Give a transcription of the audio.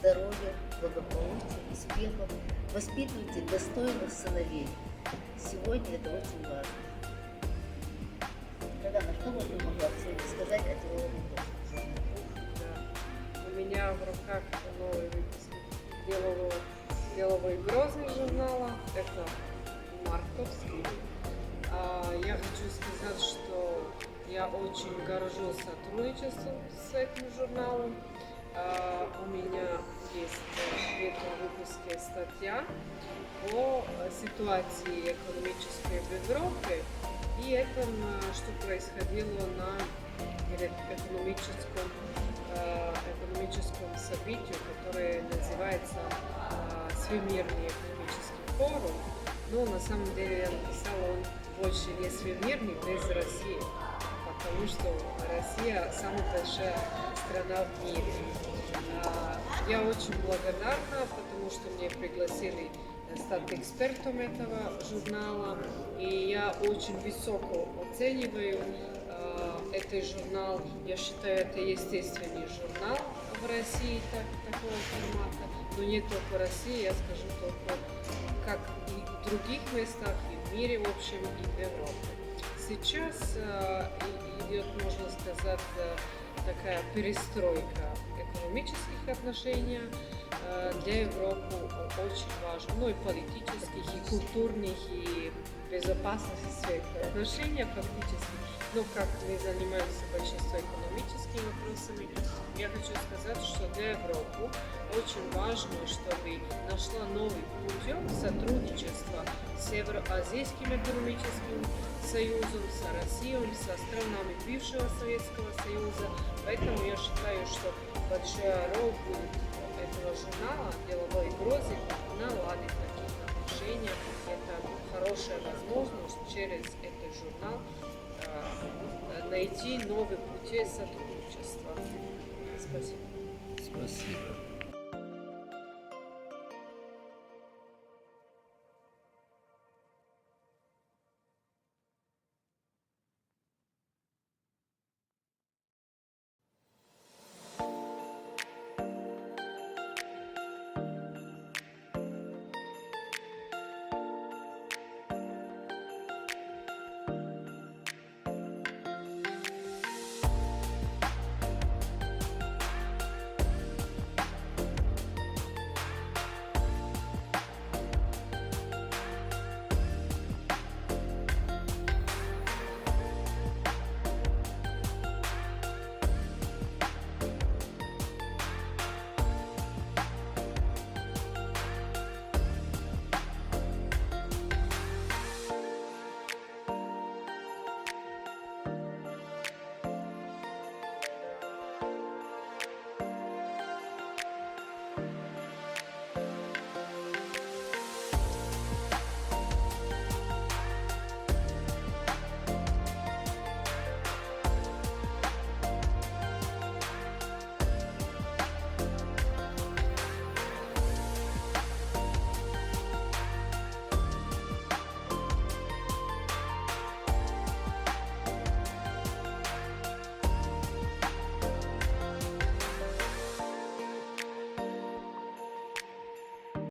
здоровья, благополучия, успехов. Воспитывайте достойных сыновей. Сегодня это очень важно. Равена, что бы ты могла сегодня сказать о деловом выпуске? Да. У меня в руках новый выпуск деловой грозы журнала. Это мартовский. Я хочу сказать, что я очень горжусь сотрудничеством с этим журналом. У меня есть в этом выпуске статья о ситуации экономической в Европе и этом, что происходило на экономическом событии, которое называется Всемирный экономический форум. Но на самом деле я написала, он больше не всемирный без России, потому что Россия самая большая страна в мире. Я очень благодарна, потому что меня пригласили стать экспертом этого журнала, и я очень высоко оцениваю этот журнал. Я считаю, это естественный журнал в России такого формата, но не только в России, я скажу только как и в других местах, и в мире, в общем, и в Европе. Сейчас идет, можно сказать, такая перестройка экономических отношений. Для Европы очень важно, ну и политических, и культурных, и безопасности отношений фактически. Но как мы занимаемся большинством экономическими вопросами, я хочу сказать, что для Европы очень важно, чтобы нашла новый путь сотрудничества с Евроазийским экономическим союзом, с Россией, со странами бывшего Советского Союза. Поэтому я считаю, что большая роль будет этого журнала «Деловой грозы» наладить такие отношения. Это хорошая возможность через этот журнал найти новые пути сотрудничества. Спасибо.